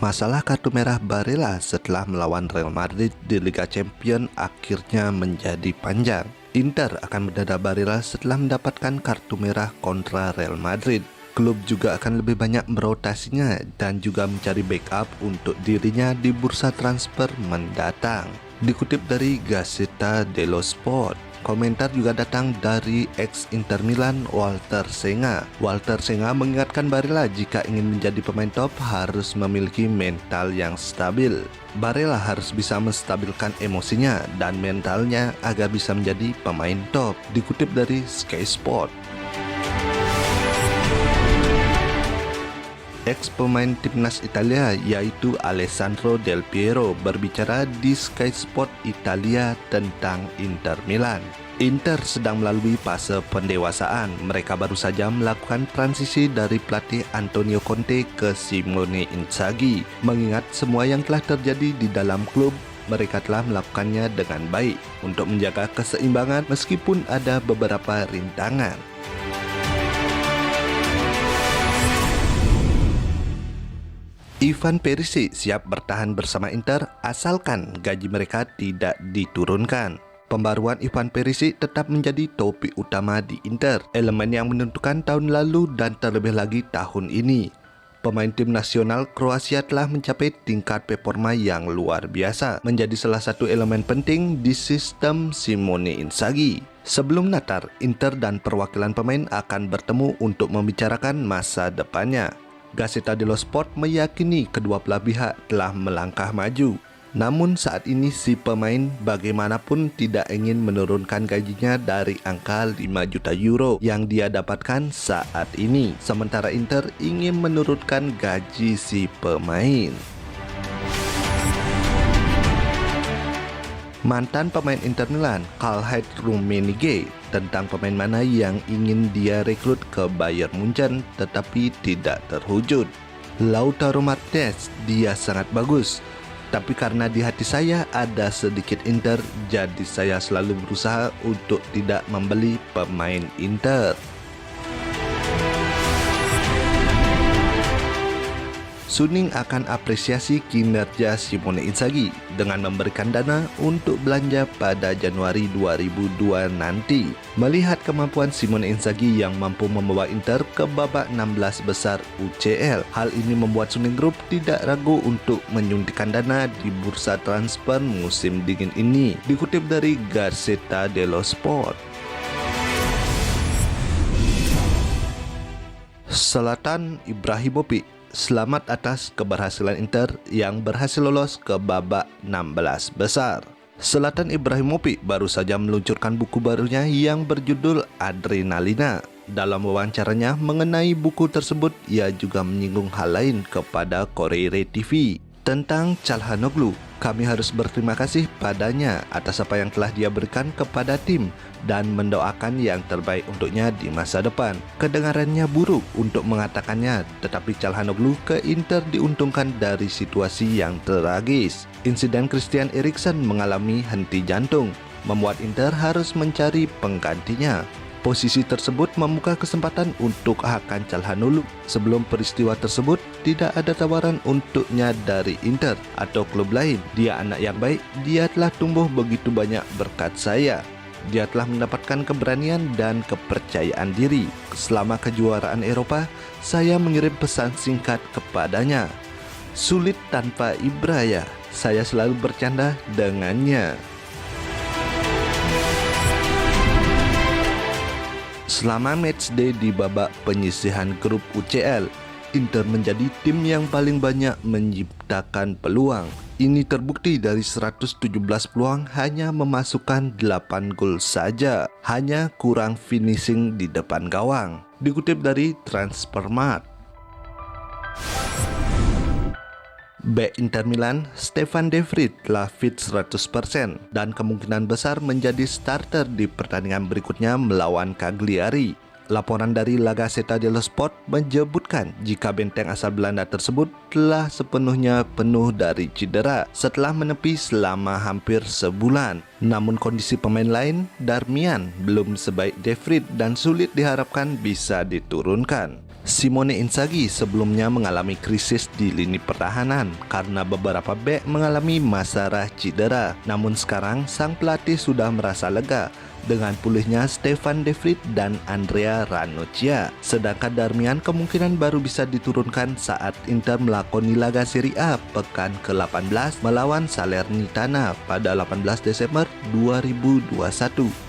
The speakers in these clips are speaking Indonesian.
Masalah kartu merah Barella setelah melawan Real Madrid di Liga Champions akhirnya menjadi panjang. Inter akan mendada Barella setelah mendapatkan kartu merah kontra Real Madrid. Klub juga akan lebih banyak merotasinya dan juga mencari backup untuk dirinya di bursa transfer mendatang. Dikutip dari Gazzetta dello Sport, komentar juga datang dari ex-Inter Milan Walter Senga. Walter Senga mengingatkan Barella jika ingin menjadi pemain top harus memiliki mental yang stabil. Barella harus bisa menstabilkan emosinya dan mentalnya agar bisa menjadi pemain top. Dikutip dari Sky Sport. Ex-pemain timnas Italia yaitu Alessandro Del Piero berbicara di Sky Sport Italia tentang Inter Milan. Inter sedang melalui fase pendewasaan. Mereka baru saja melakukan transisi dari pelatih Antonio Conte ke Simone Inzaghi. Mengingat semua yang telah terjadi di dalam klub, mereka telah melakukannya dengan baik untuk menjaga keseimbangan meskipun ada beberapa rintangan. Ivan Perisic siap bertahan bersama Inter asalkan gaji mereka tidak diturunkan. Pembaruan Ivan Perisic tetap menjadi topik utama di Inter, elemen yang menentukan tahun lalu dan terlebih lagi tahun ini. Pemain tim nasional Kroasia telah mencapai tingkat performa yang luar biasa, menjadi salah satu elemen penting di sistem Simone Inzaghi. Sebelum Natal, Inter dan perwakilan pemain akan bertemu untuk membicarakan masa depannya. Gazzetta dello Sport meyakini kedua belah pihak telah melangkah maju. Namun saat ini si pemain bagaimanapun tidak ingin menurunkan gajinya dari angka 5 juta euro yang dia dapatkan saat ini. Sementara Inter ingin menurunkan gaji si pemain. Mantan pemain Inter Milan, Karl-Heinz Rummenigge, tentang pemain mana yang ingin dia rekrut ke Bayern Munchen tetapi tidak terwujud. Lautaro Martinez, dia sangat bagus, tapi karena di hati saya ada sedikit Inter, jadi saya selalu berusaha untuk tidak membeli pemain Inter. Suning akan apresiasi kinerja Simone Inzaghi dengan memberikan dana untuk belanja pada Januari 2002 nanti. Melihat kemampuan Simone Inzaghi yang mampu membawa Inter ke babak 16 besar UCL, hal ini membuat Suning Group tidak ragu untuk menyuntikkan dana di bursa transfer musim dingin ini. Dikutip dari Gazzetta dello Sport. Zlatan Ibrahimovic, selamat atas keberhasilan Inter yang berhasil lolos ke babak 16 besar. Zlatan Ibrahimovic baru saja meluncurkan buku barunya yang berjudul Adrenalina. Dalam wawancaranya mengenai buku tersebut, ia juga menyinggung hal lain kepada Corriere TV tentang Calhanoglu. Kami harus berterima kasih padanya atas apa yang telah dia berikan kepada tim dan mendoakan yang terbaik untuknya di masa depan. Kedengarannya buruk untuk mengatakannya, tetapi Calhanoglu ke Inter diuntungkan dari situasi yang tragis. Insiden Christian Eriksen mengalami henti jantung, membuat Inter harus mencari penggantinya. Posisi tersebut membuka kesempatan untuk Hakan Calhanoglu. Sebelum peristiwa tersebut, tidak ada tawaran untuknya dari Inter atau klub lain. Dia anak yang baik, dia telah tumbuh begitu banyak berkat saya. Dia telah mendapatkan keberanian dan kepercayaan diri. Selama kejuaraan Eropa, saya mengirim pesan singkat kepadanya. Sulit tanpa Ibra ya, saya selalu bercanda dengannya. Selama matchday di babak penyisihan grup UCL, Inter menjadi tim yang paling banyak menciptakan peluang. Ini terbukti dari 117 peluang hanya memasukkan 8 gol saja, hanya kurang finishing di depan gawang. Dikutip dari Transfermarkt. Bek Inter Milan, Stefan De Vrij telah fit 100% dan kemungkinan besar menjadi starter di pertandingan berikutnya melawan Cagliari. Laporan dari La Gazzetta dello Sport menyebutkan jika benteng asal Belanda tersebut telah sepenuhnya penuh dari cedera setelah menepi selama hampir sebulan. Namun kondisi pemain lain, Darmian, belum sebaik De Vrij dan sulit diharapkan bisa diturunkan. Simone Inzaghi sebelumnya mengalami krisis di lini pertahanan karena beberapa bek mengalami masalah cedera. Namun sekarang sang pelatih sudah merasa lega dengan pulihnya Stefan De Vrij dan Andrea Ranocchia. Sedangkan Darmian kemungkinan baru bisa diturunkan saat Inter melakoni laga Serie A pekan ke-18 melawan Salernitana pada 18 Desember 2021.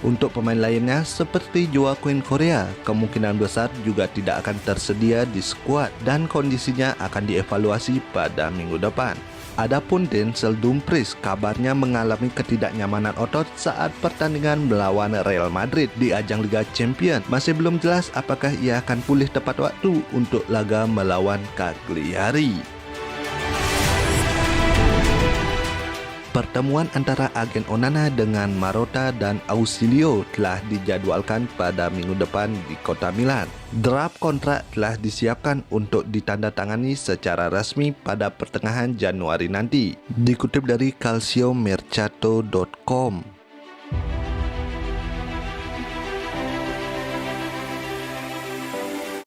Untuk pemain lainnya seperti Joaquin Correa, kemungkinan besar juga tidak akan tersedia di skuad dan kondisinya akan dievaluasi pada minggu depan. Adapun Denzel Dumfries kabarnya mengalami ketidaknyamanan otot saat pertandingan melawan Real Madrid di ajang Liga Champions. Masih belum jelas apakah ia akan pulih tepat waktu untuk laga melawan Cagliari. Pertemuan antara agen Onana dengan Marotta dan Ausilio telah dijadwalkan pada minggu depan di kota Milan. Draft kontrak telah disiapkan untuk ditandatangani secara resmi pada pertengahan Januari nanti. Dikutip dari calciomercato.com.